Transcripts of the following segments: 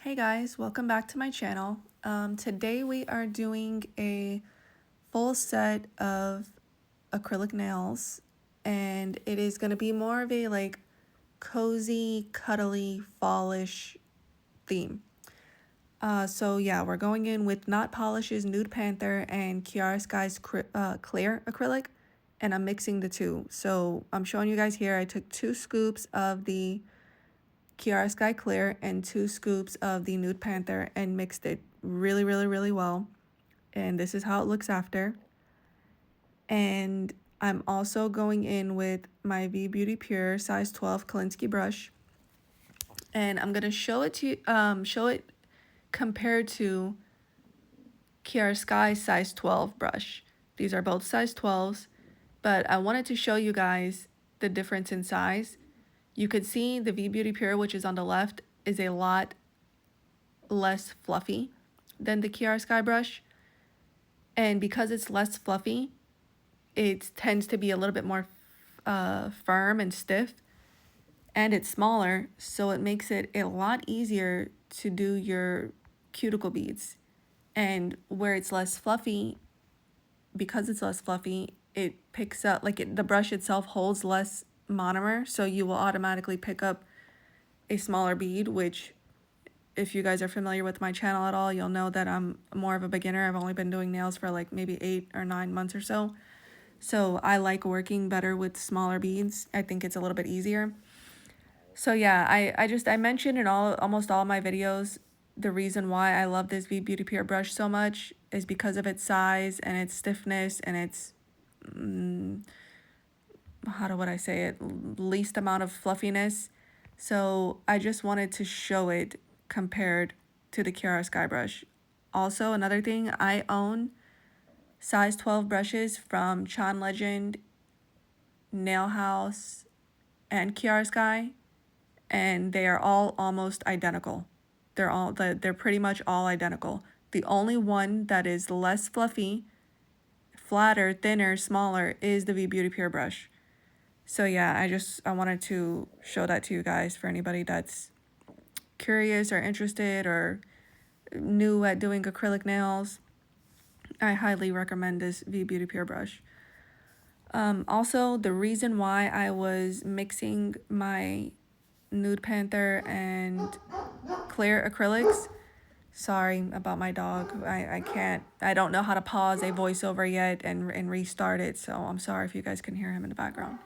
Hey guys, welcome back to my channel. Today we are doing a full set of acrylic nails, and it is going to be more of a cozy, cuddly, fallish theme. So yeah, we're going in with NotPolish's Nude Panther and Kiara Sky's Clear Acrylic, and I'm mixing the two. So I'm showing you guys here, I took 2 scoops of the Kiara Sky Clear and 2 scoops of the Nude Panther and mixed it really well. And this is how it looks after. And I'm also going in with my V Beauty Pure size 12 Kolinsky brush. And I'm gonna show it compared to Kiara Sky's size 12 brush. These are both size 12s, but I wanted to show you guys the difference in size. You could see the V Beauty Pure, which is on the left, is a lot less fluffy than the Kiara Sky brush. And because it's less fluffy, it tends to be a little bit more firm and stiff. And it's smaller, so it makes it a lot easier to do your cuticle beads. And where it's less fluffy, because it's less fluffy, it picks up, the brush itself holds less monomer, so you will automatically pick up a smaller bead, which if you guys are familiar with my channel at all, you'll know that I'm more of a beginner. I've only been doing nails for maybe 8 or 9 months or so. So I like working better with smaller beads. I think it's a little bit easier. So yeah, I mentioned in almost all my videos, the reason why I love this V Beauty Pure brush so much is because of its size and its stiffness and its, how would I say it, least amount of fluffiness. So I just wanted to show it compared to the Kiara Sky brush. Also, another thing, I own size 12 brushes from Chan Legend, Nail House, and Kiara Sky, and they are all almost identical. They're pretty much all identical. The only one that is less fluffy, flatter, thinner, smaller is the V Beauty Pure brush. So yeah, I wanted to show that to you guys for anybody that's curious or interested or new at doing acrylic nails. I highly recommend this V Beauty Pure brush. Also, the reason why I was mixing my Nude Panther and Clear acrylics, sorry about my dog, I don't know how to pause a voiceover yet and restart it, so I'm sorry if you guys can hear him in the background.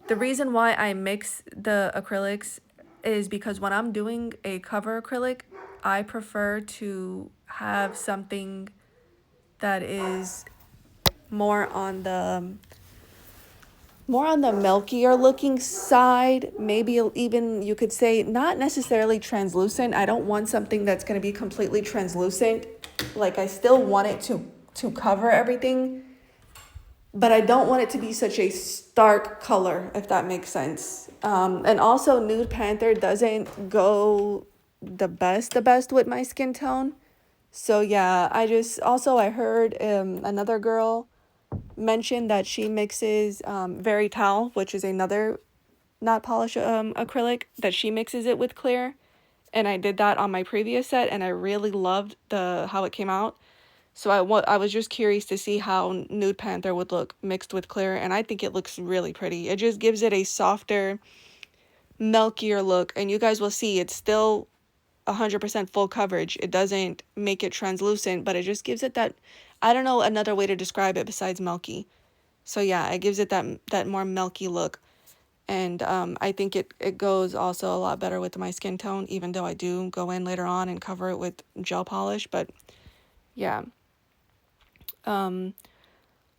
The reason why I mix the acrylics is because when I'm doing a cover acrylic, I prefer to have something that is more on the milkier looking side. Maybe even you could say not necessarily translucent. I don't want something that's going to be completely translucent. I still want it to cover everything, but I don't want it to be such a stark color, if that makes sense. And also Nude Panther doesn't go the best with my skin tone. So yeah, I heard another girl mention that she mixes Very Towel, which is another NotPolish acrylic, that she mixes it with clear. And I did that on my previous set, and I really loved how it came out. So I was just curious to see how Nude Panther would look mixed with clear, and I think it looks really pretty. It just gives it a softer, milkier look, and you guys will see it's still 100% full coverage. It doesn't make it translucent, but it just gives it that, I don't know another way to describe it besides milky. So yeah, it gives it that more milky look. And I think it goes also a lot better with my skin tone, even though I do go in later on and cover it with gel polish. But yeah.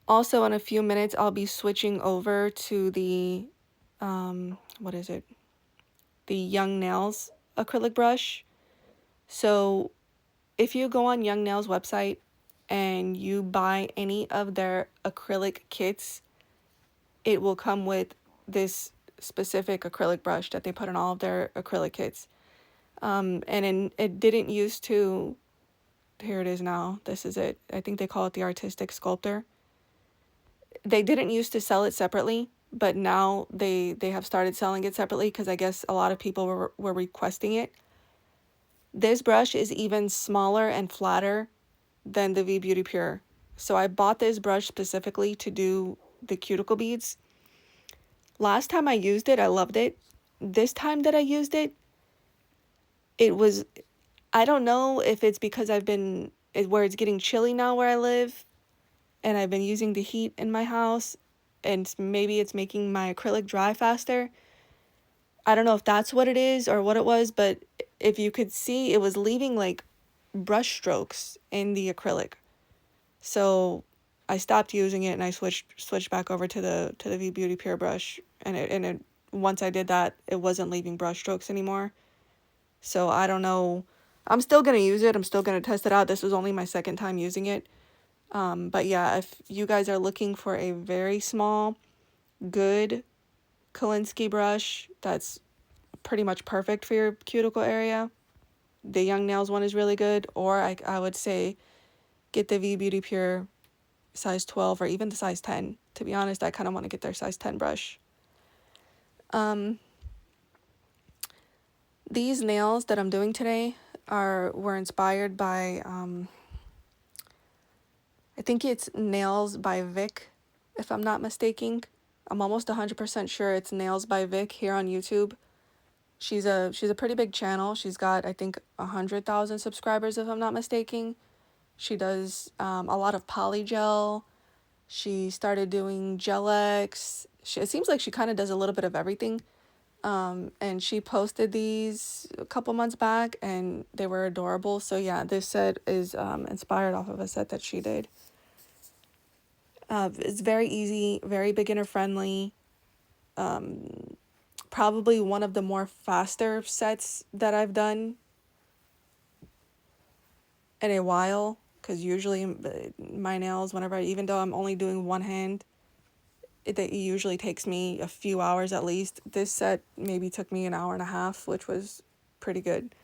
Also, in a few minutes, I'll be switching over to the, what is it? The Young Nails acrylic brush. So if you go on Young Nails website and you buy any of their acrylic kits, it will come with this specific acrylic brush that they put in all of their acrylic kits. It didn't used to, here it is now, this is it. I think they call it the Artistic Sculptor. They didn't used to sell it separately, but now they have started selling it separately because I guess a lot of people were requesting it. This brush is even smaller and flatter than the V Beauty Pure. So I bought this brush specifically to do the cuticle beads. Last time I used it, I loved it. This time that I used it, it was, I don't know if it's because where it's getting chilly now where I live, and I've been using the heat in my house, and maybe it's making my acrylic dry faster. I don't know if that's what it is or what it was, but if you could see, it was leaving like brush strokes in the acrylic. So I stopped using it and I switched back over to the V Beauty Pure brush, and it once I did that, it wasn't leaving brush strokes anymore. So I don't know. I'm still gonna use it. I'm still gonna test it out. This was only my second time using it. But yeah, if you guys are looking for a very small, good Kolinsky brush that's pretty much perfect for your cuticle area, the Young Nails one is really good. Or I would say get the V Beauty Pure size 12 or even the size 10. To be honest, I kind of want to get their size 10 brush. These nails that I'm doing today were inspired by, I think it's Nails by Vic, if I'm not mistaken. I'm almost 100% sure it's Nails by Vic here on YouTube. She's a pretty big channel. She's got, I think, 100,000 subscribers, if I'm not mistaken. She does a lot of polygel. She started doing Gel-X. It seems like she kind of does a little bit of everything. And she posted these a couple months back, and they were adorable. So yeah, this set is inspired off of a set that she did. It's very easy, very beginner friendly. Probably one of the more faster sets that I've done in a while, because usually my nails, even though I'm only doing one hand, it usually takes me a few hours at least. This set maybe took me an hour and a half, which was pretty good.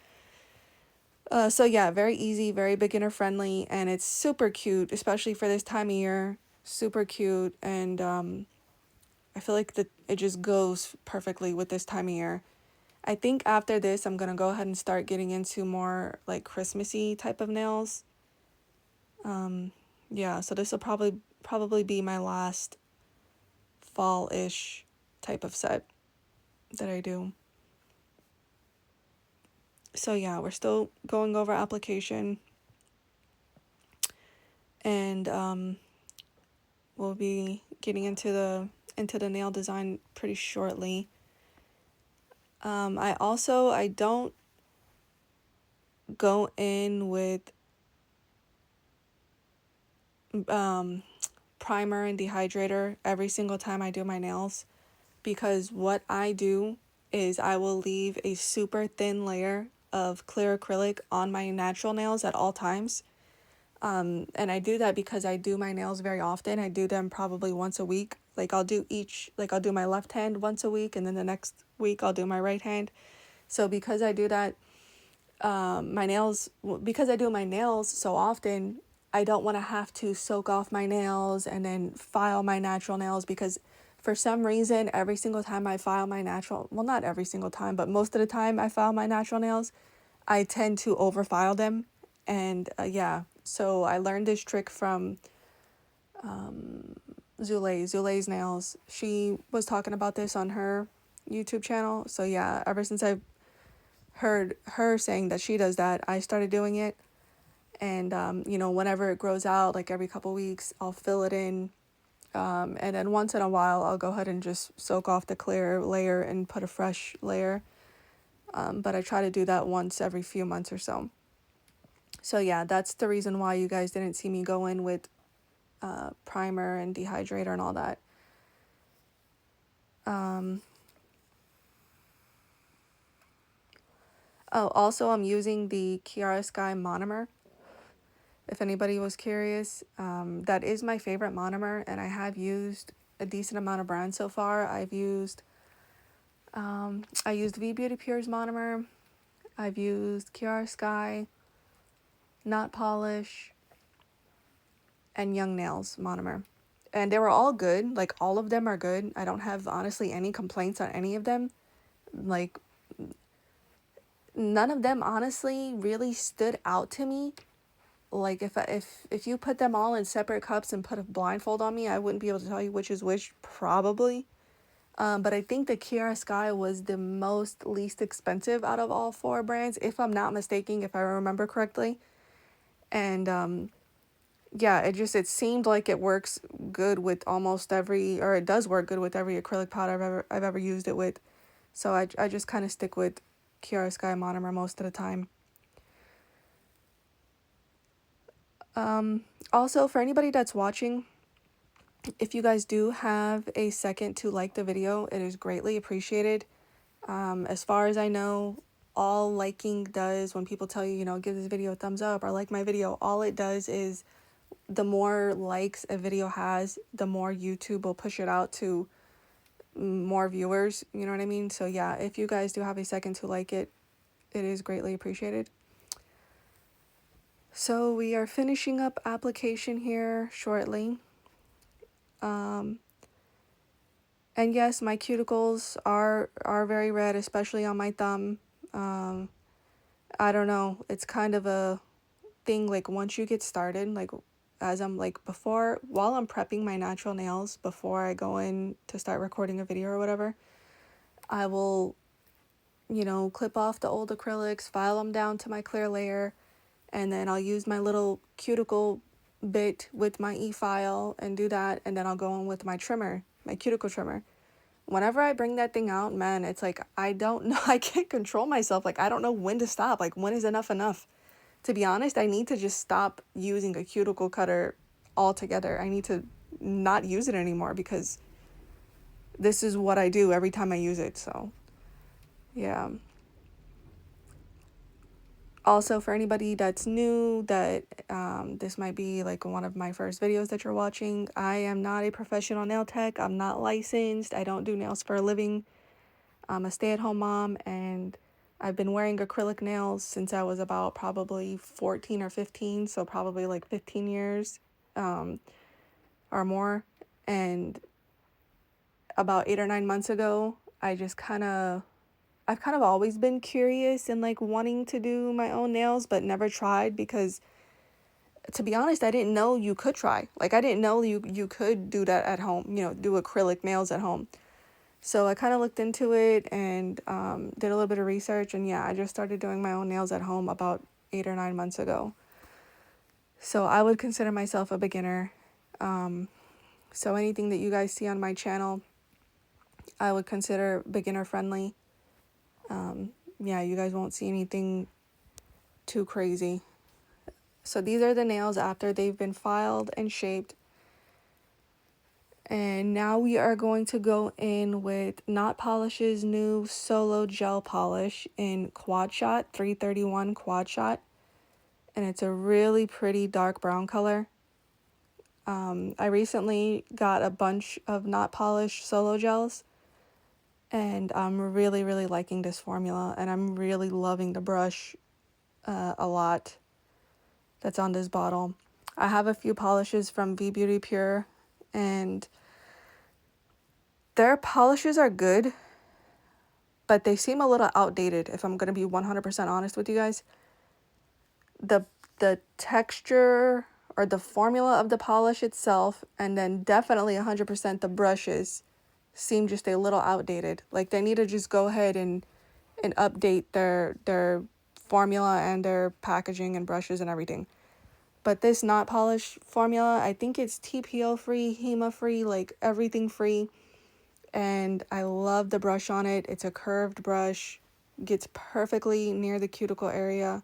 So yeah, very easy, very beginner friendly, and it's super cute, especially for this time of year. Super cute, and I feel like it just goes perfectly with this time of year. I think after this, I'm gonna go ahead and start getting into more like Christmassy type of nails. Yeah, so this will probably be my last fall-ish type of set that I do. So yeah, we're still going over application, and we'll be getting into the nail design pretty shortly. I don't go in with primer and dehydrator every single time I do my nails, because what I do is I will leave a super thin layer of clear acrylic on my natural nails at all times. And I do that because I do my nails very often. I do them probably once a week. I'll do my left hand once a week, and then the next week I'll do my right hand. So because I do that, because I do my nails so often, I don't want to have to soak off my nails and then file my natural nails, because for some reason, every single time I file my not every single time, but most of the time I file my natural nails, I tend to over file them. And yeah, so I learned this trick from Zule's Nails. She was talking about this on her YouTube channel. So yeah, ever since I've heard her saying that she does that, I started doing it. And whenever it grows out, like every couple weeks, I'll fill it in. And then once in a while, I'll go ahead and just soak off the clear layer and put a fresh layer. But I try to do that once every few months or so. So yeah, that's the reason why you guys didn't see me go in with primer and dehydrator and all that. Also, I'm using the Chiara Sky monomer. If anybody was curious, that is my favorite monomer, and I have used a decent amount of brands so far. I used V Beauty Pure's monomer. I've used Chiara Sky, NotPolish, and Young Nails monomer. And they were all good. Like, all of them are good. I don't have, honestly, any complaints on any of them. Like, none of them honestly really stood out to me. Like if you put them all in separate cups and put a blindfold on me, I wouldn't be able to tell you which is which, probably. But I think the Kiara Sky was the most least expensive out of all four brands, if I'm not mistaken, if I remember correctly. And yeah, it seemed like it works good with almost every, or it does work good with every acrylic powder I've ever used it with. So I just kind of stick with Kiara Sky monomer most of the time. Also, for anybody that's watching, if you guys do have a second to like the video, it is greatly appreciated. As far as I know, all liking does, when people tell you, you know, give this video a thumbs up or like my video, all it does is the more likes a video has, the more YouTube will push it out to more viewers, you know what I mean? So yeah, if you guys do have a second to like it, it is greatly appreciated. So we are finishing up application here shortly. And yes, my cuticles are very red, especially on my thumb. I don't know, it's kind of a thing, like once you get started, like as I'm like while I'm prepping my natural nails before I go in to start recording a video or whatever, I will, you know, clip off the old acrylics, file them down to my clear layer, and then I'll use my little cuticle bit with my e-file and do that, and then I'll go in with my trimmer, my cuticle trimmer. Whenever I bring that thing out, man, it's like I don't know, I can't control myself. Like I don't know when to stop. Like when is enough? To be honest, I need to just stop using a cuticle cutter altogether. I need to not use it anymore because this is what I do every time I use it. So yeah. Also, for anybody that's new, that this might be like one of my first videos that you're watching, I am not a professional nail tech. I'm not licensed. I don't do nails for a living. I'm a stay-at-home mom, and I've been wearing acrylic nails since I was about probably 14 or 15, so probably like 15 years or more. And about 8 or 9 months ago, I've kind of always been curious and like wanting to do my own nails, but never tried because, to be honest, I didn't know you could try. Like I didn't know you could do that at home, you know, do acrylic nails at home. So I kind of looked into it and did a little bit of research, and yeah, I just started doing my own nails at home about 8 or 9 months ago. So I would consider myself a beginner. So anything that you guys see on my channel, I would consider beginner friendly. Yeah, you guys won't see anything too crazy. So these are the nails after they've been filed and shaped. And now we are going to go in with NotPolish's new Solo Gel Polish in Quad Shot, 331 Quad Shot. And it's a really pretty dark brown color. I recently got a bunch of NotPolish Solo Gels. And I'm really, really liking this formula. And I'm really loving the brush a lot that's on this bottle. I have a few polishes from V Beauty Pure, and their polishes are good, but they seem a little outdated, if I'm going to be 100% honest with you guys. The texture or the formula of the polish itself, and then definitely 100% the brushes, seem just a little outdated. Like they need to just go ahead and update their formula and their packaging and brushes and everything. But this NotPolish formula, I think it's TPO free, HEMA free, like everything free. And I love the brush on it. It's a curved brush, gets perfectly near the cuticle area.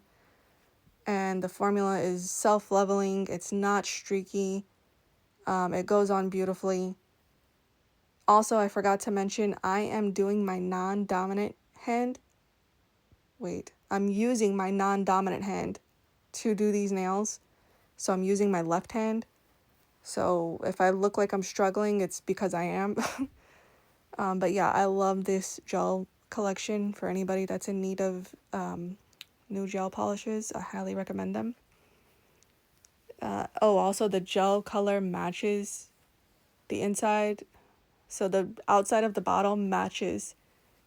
And the formula is self-leveling. It's not streaky. It goes on beautifully. Also, I forgot to mention, I am doing my non-dominant hand. Wait, I'm using my non-dominant hand to do these nails. So I'm using my left hand. So if I look like I'm struggling, it's because I am. But yeah, I love this gel collection. For anybody that's in need of new gel polishes, I highly recommend them. Also the gel color matches the inside. So the outside of the bottle matches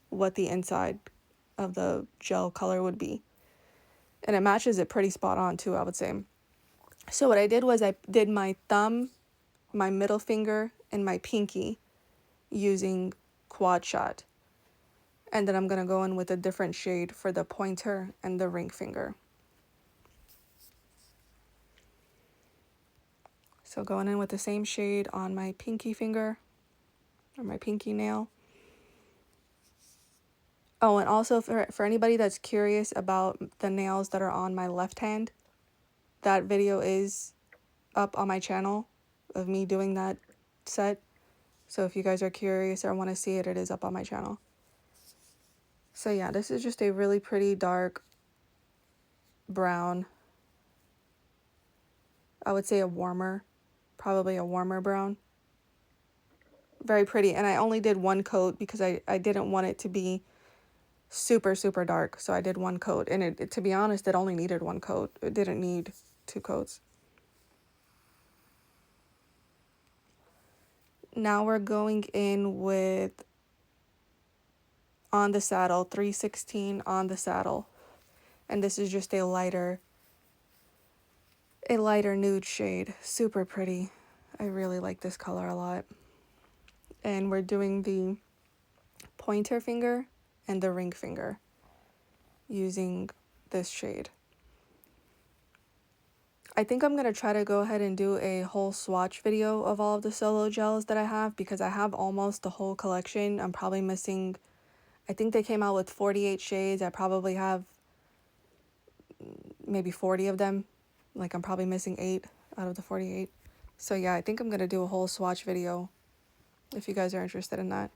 what the inside of the gel color would be. And it matches it pretty spot on too, I would say. So what I did was I did my thumb, my middle finger, and my pinky using quad shot. And then I'm going to go in with a different shade for the pointer and the ring finger. So going in with the same shade on my pinky finger, or my pinky nail. Oh, and also for anybody that's curious about the nails that are on my left hand, that video is up on my channel of me doing that set. So if you guys are curious or want to see it, it is up on my channel. So yeah, this is just a really pretty dark brown. I would say probably a warmer brown. Very pretty. And I only did one coat because I didn't want it to be super, super dark. So I did one coat. And it to be honest, it only needed one coat. It didn't need 2 coats. Now we're going in with On the Saddle, 316 On the Saddle. And this is just a lighter nude shade. Super pretty. I really like this color a lot. And we're doing the pointer finger and the ring finger using this shade. I think I'm going to try to go ahead and do a whole swatch video of all of the solo gels that I have because I have almost the whole collection. I'm probably missing, I think they came out with 48 shades. I probably have maybe 40 of them. Like I'm probably missing 8 out of the 48. So yeah, I think I'm going to do a whole swatch video if you guys are interested in that.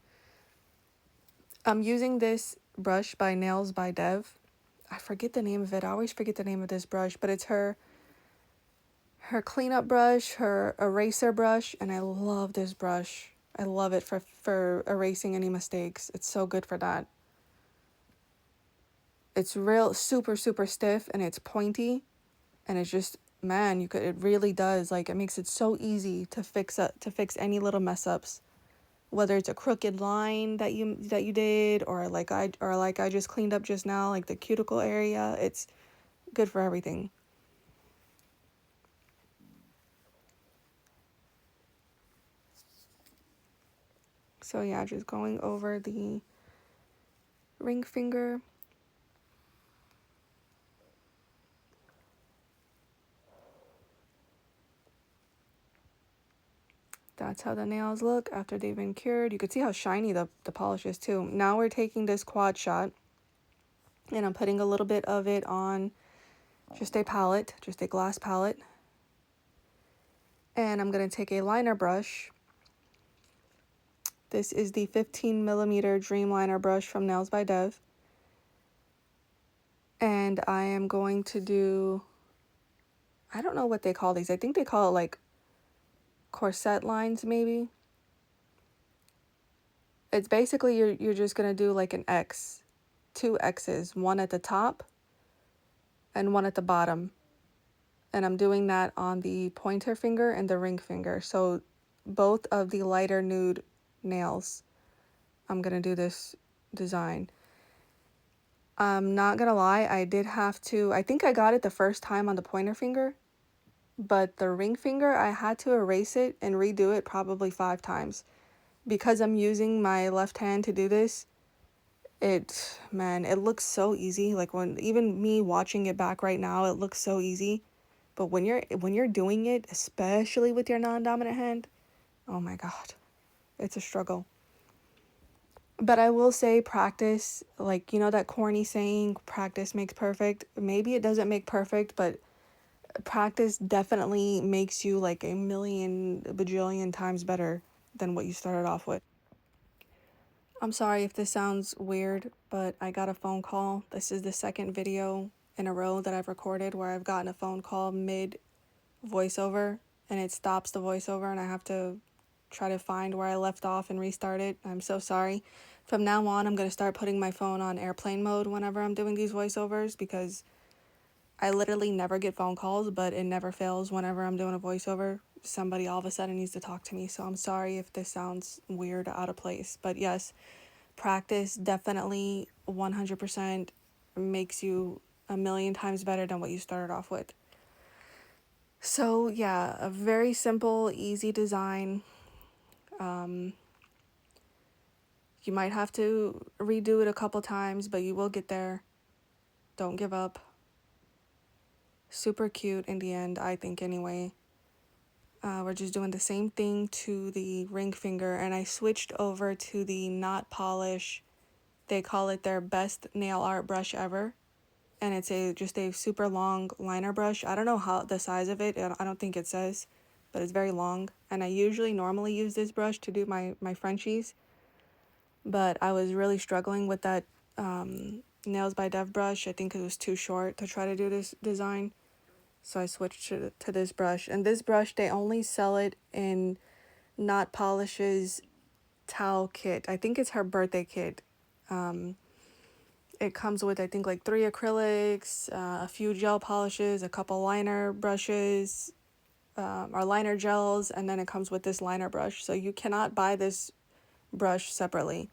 I'm using this brush by Nails by Dev. I forget the name of it. I always forget the name of this brush, but it's her cleanup brush, her eraser brush, and I love this brush. I love it for erasing any mistakes. It's so good for that. It's real super, super stiff and it's pointy, and it's just, man, it really does, like, it makes it so easy to fix any little mess ups. Whether it's a crooked line that you did, or like I just cleaned up just now, like the cuticle area, it's good for everything. So yeah, just going over the ring finger. That's how the nails look after they've been cured. You can see how shiny the polish is too. Now we're taking this quad shot and I'm putting a little bit of it on just a glass palette. And I'm going to take a liner brush. This is the 15mm Dream Liner brush from Nails by Dev. And I am going to do, I don't know what they call these. I think they call it like corset lines maybe. It's basically you're just going to do like an X, 2 X's, one at the top and one at the bottom. And I'm doing that on the pointer finger and the ring finger. So both of the lighter nude nails, I'm going to do this design. I'm not going to lie, I did have to, I think I got it the first time on the pointer finger, but the ring finger, I had to erase it and redo it probably 5 times. Because I'm using my left hand to do this, it looks so easy. Like when even me watching it back right now, it looks so easy. But when you're doing it, especially with your non-dominant hand, oh my God, it's a struggle. But I will say practice, like, you know that corny saying, practice makes perfect. Maybe it doesn't make perfect, but practice definitely makes you like a million bajillion times better than what you started off with. I'm sorry if this sounds weird, but I got a phone call. This is the second video in a row that I've recorded where I've gotten a phone call mid voiceover and it stops the voiceover and I have to try to find where I left off and restart it. I'm so sorry. From now on, I'm going to start putting my phone on airplane mode whenever I'm doing these voiceovers because I literally never get phone calls, but it never fails whenever I'm doing a voiceover. Somebody all of a sudden needs to talk to me, so I'm sorry if this sounds weird or out of place. But yes, practice definitely 100% makes you a million times better than what you started off with. So yeah, a very simple, easy design. You might have to redo it a couple times, but you will get there. Don't give up. Super cute in the end, I think, anyway. We're just doing the same thing to the ring finger, and I switched over to the NotPolish. They call it their best nail art brush ever, and it's just a super long liner brush. I don't know how the size of it. I don't think it says, but it's very long. And I normally use this brush to do my Frenchies, but I was really struggling with that Nails by Dev brush. I think it was too short to try to do this design. So I switched to this brush. And this brush, they only sell it in NotPolish's towel kit. I think it's her birthday kit. It comes with, I think, like 3 acrylics, a few gel polishes, a couple liner brushes, or liner gels, and then it comes with this liner brush. So you cannot buy this brush separately,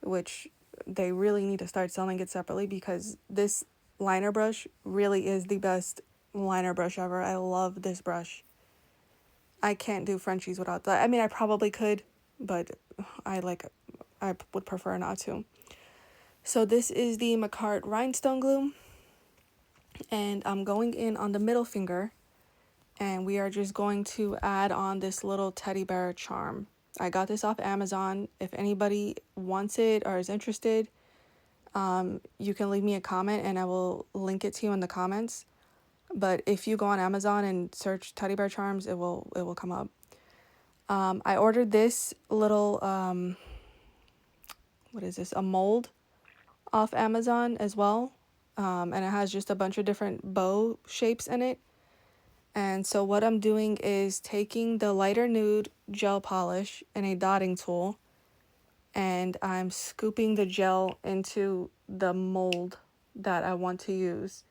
which they really need to start selling it separately, because this liner brush really is the best liner brush ever. I love this brush. I can't do Frenchies without that. I mean, I probably could, but I would prefer not to. So this is the Macart Rhinestone Glue, and I'm going in on the middle finger, and we are just going to add on this little teddy bear charm. I got this off Amazon. If anybody wants it or is interested, you can leave me a comment and I will link it to you in the comments. But if you go on Amazon and search teddy bear charms, it will come up. I ordered this little what is this? A mold off Amazon as well. And it has just a bunch of different bow shapes in it. And so what I'm doing is taking the lighter nude gel polish and a dotting tool, and I'm scooping the gel into the mold that I want to use.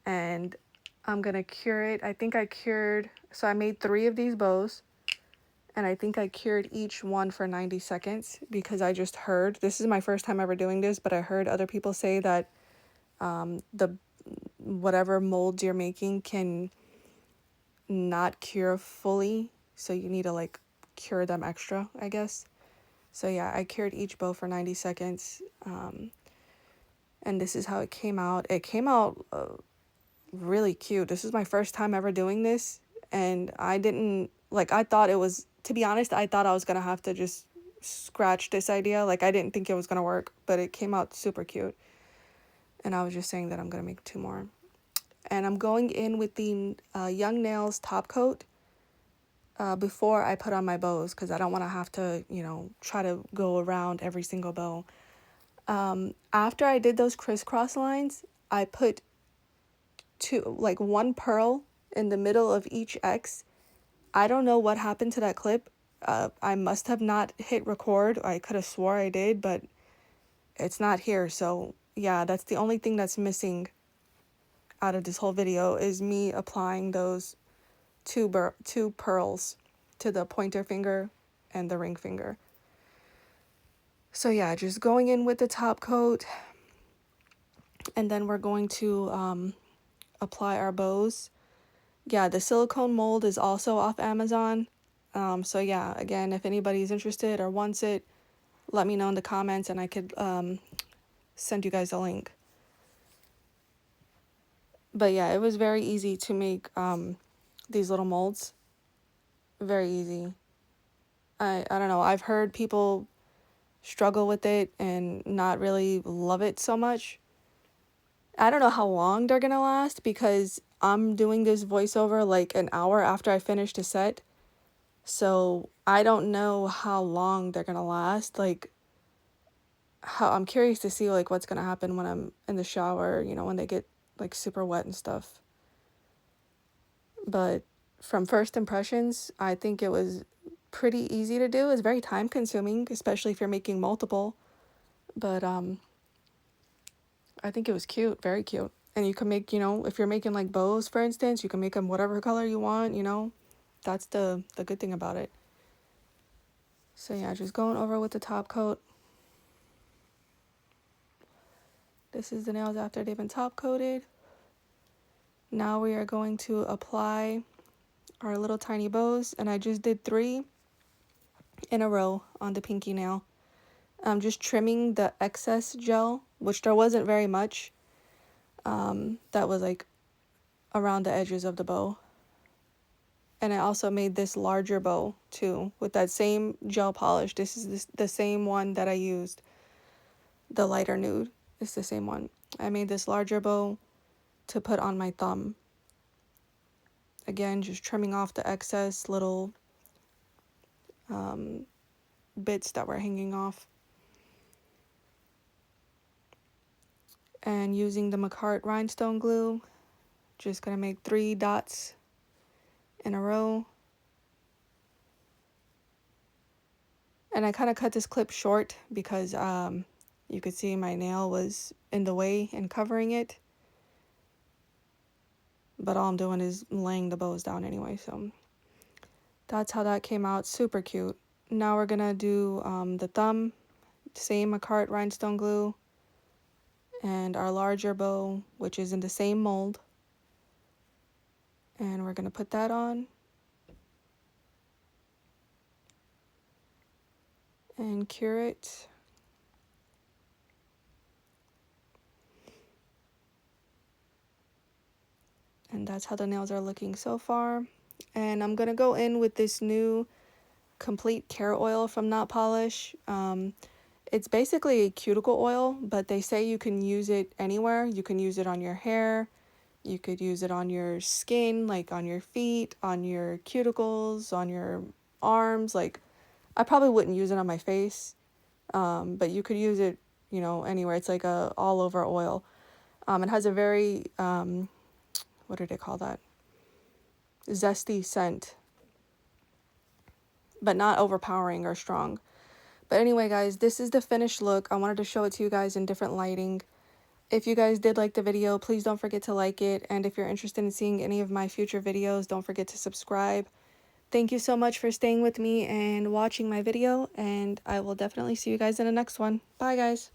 And I'm going to cure it. I think I cured, so I made 3 of these bows, and I think I cured each one for 90 seconds because I just heard, this is my first time ever doing this, but I heard other people say that the whatever molds you're making can not cure fully, so you need to like cure them extra, I guess. So yeah, I cured each bow for 90 seconds, and this is how it came out. It came out really cute. This is my first time ever doing this, and I thought it was, to be honest, I thought I was gonna have to just scratch this idea. Like, I didn't think it was gonna work, but it came out super cute. And I was just saying that I'm gonna make 2 more. And I'm going in with the Young Nails top coat before I put on my bows, because I don't want to have to, try to go around every single bow. After I did those crisscross lines, I put 1 pearl in the middle of each X. I don't know what happened to that clip. I must have not hit record. I could have swore I did, but it's not here. So yeah, that's the only thing that's missing out of this whole video, is me applying those 2 pearls to the pointer finger and the ring finger. So yeah, just going in with the top coat, and then we're going to apply our bows. Yeah, the silicone mold is also off Amazon. So yeah, again, if anybody's interested or wants it, let me know in the comments and I could send you guys a link. But yeah, it was very easy to make these little molds. Very easy. I don't know. I've heard people struggle with it and not really love it so much. I don't know how long they're gonna last, because I'm doing this voiceover like an hour after I finished a set. So I don't know how long they're gonna last. I'm curious to see like what's gonna happen when I'm in the shower, when they get like super wet and stuff. But from first impressions, I think it was pretty easy to do. It's very time consuming, especially if you're making multiple. But I think it was cute, very cute. And you can make, if you're making like bows, for instance, you can make them whatever color you want, That's the good thing about it. So yeah, just going over with the top coat. This is the nails after they've been top coated. Now we are going to apply our little tiny bows, and I just did 3 in a row on the pinky nail. I'm just trimming the excess gel, which there wasn't very much. That was like around the edges of the bow. And I also made this larger bow too with that same gel polish. This is the same one that I used, the lighter nude. It's the same one. I made this larger bow to put on my thumb. Again, just trimming off the excess little bits that were hanging off. And using the McCart rhinestone glue, just gonna make 3 dots in a row. And I kind of cut this clip short because you could see my nail was in the way and covering it. But all I'm doing is laying the bows down anyway, so that's how that came out. Super cute. Now we're gonna do the thumb, same McCart rhinestone glue, and our larger bow, which is in the same mold. And we're gonna put that on. And cure it. And that's how the nails are looking so far. And I'm gonna go in with this new complete care oil from NotPolish. It's basically a cuticle oil, but they say you can use it anywhere. You can use it on your hair, you could use it on your skin, like on your feet, on your cuticles, on your arms. Like, I probably wouldn't use it on my face, but you could use it, you know, anywhere. It's like a all over oil. It has a very what do they call that? Zesty scent, but not overpowering or strong. But anyway, guys, this is the finished look. I wanted to show it to you guys in different lighting. If you guys did like the video, please don't forget to like it. And if you're interested in seeing any of my future videos, don't forget to subscribe. Thank you so much for staying with me and watching my video, and I will definitely see you guys in the next one. Bye, guys.